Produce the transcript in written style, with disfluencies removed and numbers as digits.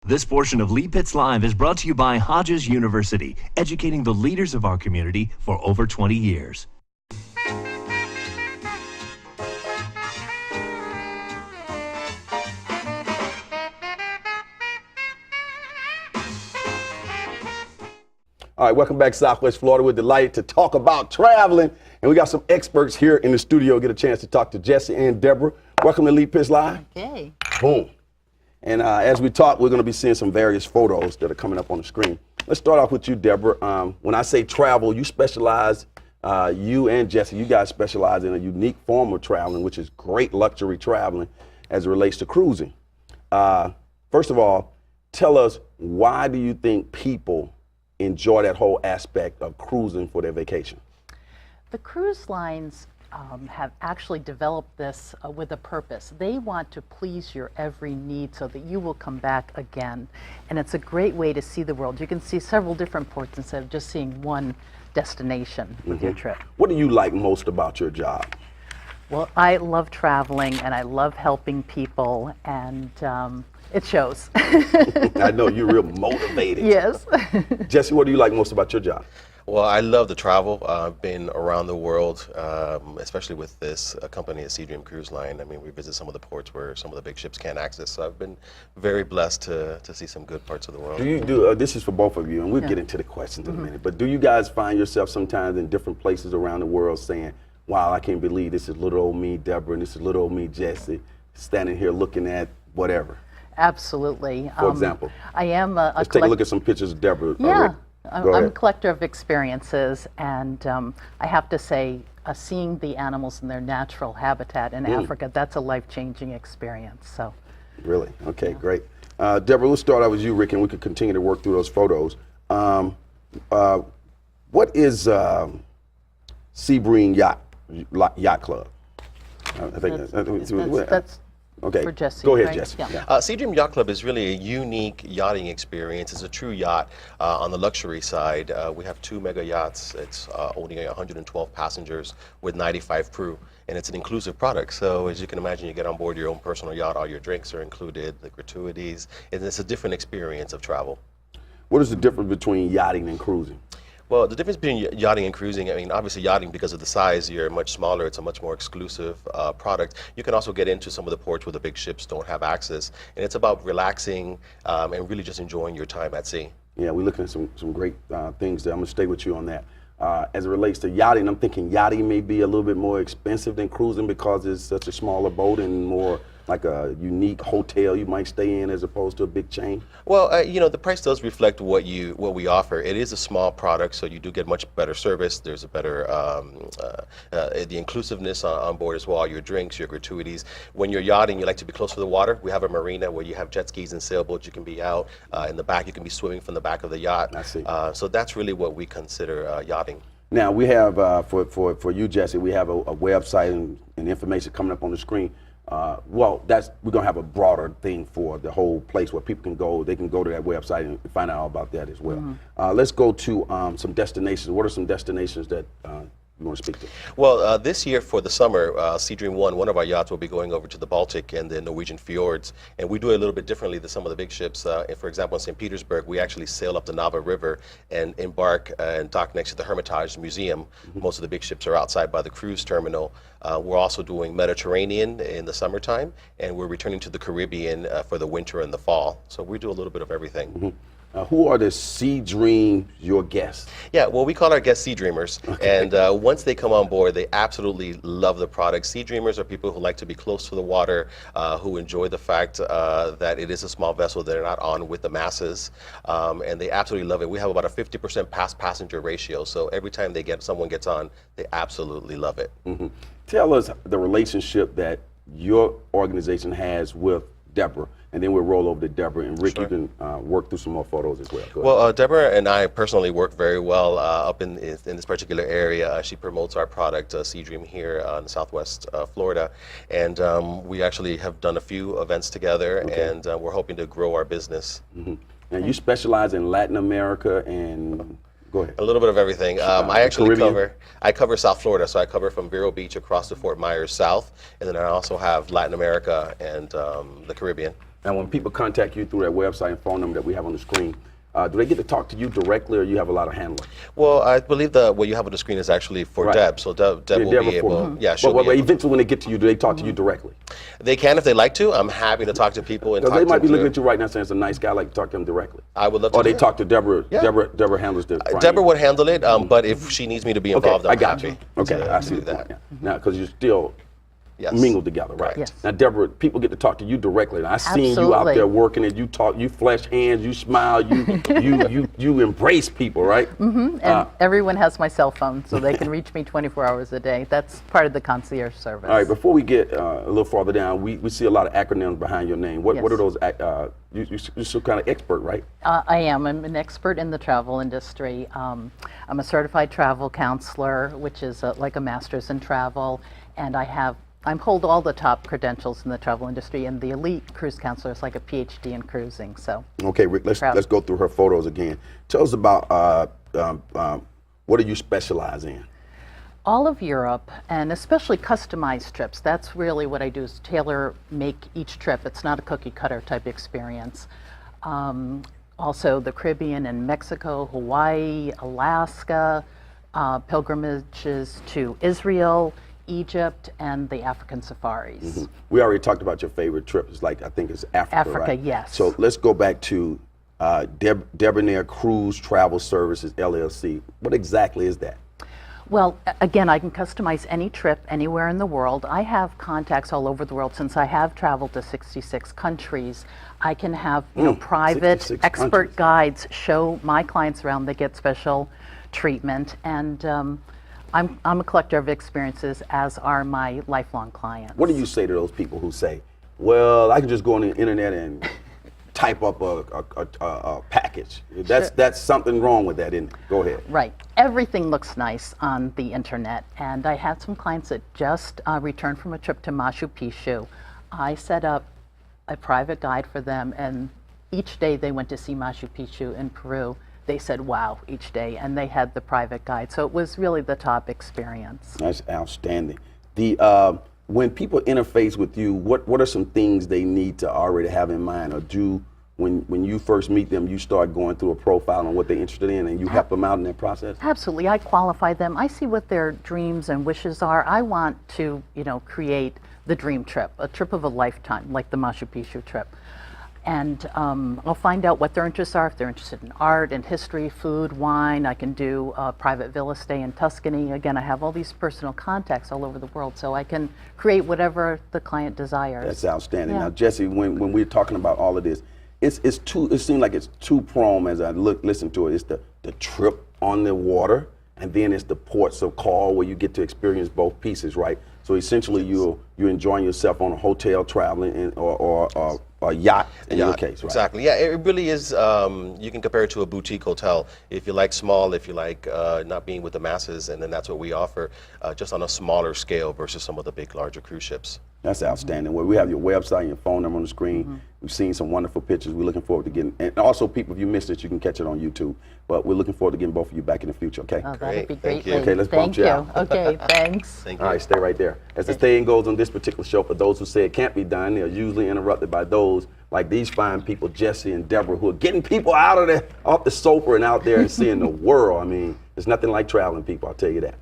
This portion of Lead Pits Live is brought to you by Hodges University, educating the leaders of our community for over 20 years. All right, welcome back to Southwest Florida. We're delighted to talk about traveling, and we got some experts here in the studio. Get a chance to talk to Jessi and Debra. Welcome to Lead Pits Live. Okay. Boom. And as we talk, we're going to be seeing some various photos that are coming up on the screen. Let's start off with you, Debra. When I say travel, you specialize, you and Jessi, you guys specialize in a unique form of traveling, which is great luxury traveling as it relates to cruising. First of all, tell us, why do you think people enjoy that whole aspect of cruising for their vacation? The cruise lines have actually developed this with a purpose. They want to please your every need so that you will come back again. And it's a great way to see the world. You can see several different ports instead of just seeing one destination with your trip. What do you like most about your job? Well, I love traveling and I love helping people, and it shows. I know you're real motivated. Yes. Jessi, what do you like most about your job? Well, I love to travel. I've been around the world, especially with this company, a Seadream Cruise Line. I mean, we visit some of the ports where some of the big ships can't access. So I've been very blessed to see some good parts of the world. Do you do, this is for both of you, and we'll get into the questions in a minute, but do you guys find yourself sometimes in different places around the world saying, wow, I can't believe this is little old me, Debra, and this is little old me, Jessi, standing here looking at whatever? Absolutely. For example? I am a Let's take a look at some pictures of Debra. Yeah. I'm a ahead. collector of experiences, and I have to say, seeing the animals in their natural habitat in Africa, that's a life-changing experience. So, Really? Okay, great. Debra, let's start out with you, Rick, and we can continue to work through those photos. What is Seadream Yacht Club? I think that's okay. for Jessi. Go ahead, right? Jessi. Yeah. Seadream Yacht Club is really a unique yachting experience. It's a true yacht on the luxury side. We have 2 mega yachts. It's only 112 passengers with 95 crew, and it's an inclusive product. So as you can imagine, you get on board your own personal yacht, all your drinks are included, the gratuities, and it's a different experience of travel. What is the difference between yachting and cruising? Well, the difference between yachting and cruising, I mean, obviously yachting, because of the size, you're much smaller. It's a much more exclusive product. You can also get into some of the ports where the big ships don't have access. And it's about relaxing and really just enjoying your time at sea. Yeah, we're looking at some great things there. I'm going to stay with you on that. As it relates to yachting, I'm thinking yachting may be a little bit more expensive than cruising because it's such a smaller boat and more like a unique hotel you might stay in as opposed to a big chain? Well, you know, the price does reflect what we offer. It is a small product, so you do get much better service. There's a better, the inclusiveness on board as well, your drinks, your gratuities. When you're yachting, you like to be close to the water. We have a marina where you have jet skis and sailboats. You can be out in the back. You can be swimming from the back of the yacht. I see. So that's really what we consider yachting. Now we have, for you, Jessi, we have a website and information coming up on the screen. Well, we're gonna have a broader thing for the whole place where people can go. They can go to that website and find out all about that as well. Let's go to some destinations. What are some destinations that you want to speak to? Well, this year for the summer, Seadream one of our yachts will be going over to the Baltic and the Norwegian fjords, and we do it a little bit differently than some of the big ships. For example, in St. Petersburg, we actually sail up the Nava River and embark and dock next to the Hermitage Museum. Most of the big ships are outside by the cruise terminal. We're also doing Mediterranean in the summertime, and we're returning to the Caribbean for the winter and the fall. So we do a little bit of everything. Who are the Seadream, your guests? Yeah, well, we call our guests Sea Dreamers, and once they come on board, they absolutely love the product. Sea Dreamers are people who like to be close to the water, who enjoy the fact that it is a small vessel, they're not on with the masses, and they absolutely love it. We have about a 50% passenger ratio, so every time someone gets on, they absolutely love it. Tell us the relationship that your organization has with Debra, and then we'll roll over to Debra, and Rick, Sure. you can work through some more photos as well. Go ahead. Well, Debra and I personally work very well up in this particular area. She promotes our product, Seadream, here in Southwest Florida, and we actually have done a few events together, and we're hoping to grow our business. Now, you specialize in Latin America and go ahead. A little bit of everything. I actually Caribbean? cover South Florida, so I cover from Vero Beach across to Fort Myers South, and then I also have Latin America and the Caribbean. Now, when people contact you through that website and phone number that we have on the screen, do they get to talk to you directly, or you have a lot of handlers? Well, I believe what you have on the screen is actually for Right. Deb. So Deb will be able. Yeah, she'll But be able. eventually, when they get to you, do they talk to you directly? They can if they like to. I'm happy to talk to people and Because talk they might be to looking at you right now saying, it's a nice guy, I like to talk to him directly. I would love to. Or do they that. talk to Debra. Yeah. Deborah handles the front Deborah end. would handle it, but if she needs me to be involved, I I'm got happy. you. Okay, to I see do the point. that. Yeah. Now, because you're still Yes. mingled together, right? Yes. Now, Deborah, people get to talk to you directly. I've seen you out Absolutely. there working, and you talk, you flash hands, you smile, you embrace people, right? And everyone has my cell phone, so they can reach me 24 hours a day. That's part of the concierge service. All right, before we get a little farther down, we see a lot of acronyms behind your name. What Yes. are those? You're some kind of expert, right? I am. I'm an expert in the travel industry. I'm a certified travel counselor, which is like a master's in travel, and I hold all the top credentials in the travel industry, and the elite cruise counselor is like a PhD in cruising. So, Okay, Rick, let's go through her photos again. Tell us about what do you specialize in? all of Europe, and especially customized trips. That's really what I do, is tailor make each trip. It's not a cookie cutter type experience. Also the Caribbean and Mexico, Hawaii, Alaska, pilgrimages to Israel, Egypt, and the African safaris. Mm-hmm. We already talked about your favorite trip. It's like, I think it's Africa, Africa, right? yes. So let's go back to Debonair Cruise Travel Services, LLC. What exactly is that? Well, again, I can customize any trip anywhere in the world. I have contacts all over the world. Since I have traveled to 66 countries, I can have private 66 expert countries. guides show my clients around that get special treatment. And I'm a collector of experiences, as are my lifelong clients. What do you say to those people who say, well, I can just go on the internet and type up a package? That's something wrong with that, isn't it? Go ahead. Right. Everything looks nice on the internet. And I had some clients that just returned from a trip to Machu Picchu. I set up a private guide for them, and each day they went to see Machu Picchu in Peru. They said, wow, each day, and they had the private guide. So it was really the top experience. That's outstanding. When people interface with you, what are some things they need to already have in mind, or do when you first meet them, you start going through a profile on what they're interested in, and you help them out in that process? Absolutely. I qualify them. I see what their dreams and wishes are. I want to, create the dream trip, a trip of a lifetime, like the Machu Picchu trip. And I'll find out what their interests are. If they're interested in art and history, food, wine, I can do a private villa stay in Tuscany. Again, I have all these personal contacts all over the world, so I can create whatever the client desires. That's outstanding. Yeah. Now, Jessi, when we're talking about all of this, it seems like it's two-pronged as I listen to it. It's the trip on the water, and then it's the ports of call where you get to experience both pieces, right? So essentially, you're enjoying yourself on a hotel, traveling, or a yacht in your case, right? Exactly. Yeah, it really is. You can compare it to a boutique hotel. If you like small, if you like not being with the masses, and then that's what we offer, just on a smaller scale versus some of the big, larger cruise ships. That's outstanding. Well, we have your website and your phone number on the screen. We've seen some wonderful pictures. We're looking forward to getting, and also people, if you missed it, you can catch it on YouTube. But we're looking forward to getting both of you back in the future, okay? Oh, that'd be Great. great. Thank you. Okay, let's bump you out. Okay, thanks. Thank you. All right, stay right there. As the saying goes on this particular show, for those who say it can't be done, they're usually interrupted by those like these fine people, Jessi and Debra, who are getting people off the sofa and out there and seeing the world. I mean, there's nothing like traveling, people, I'll tell you that.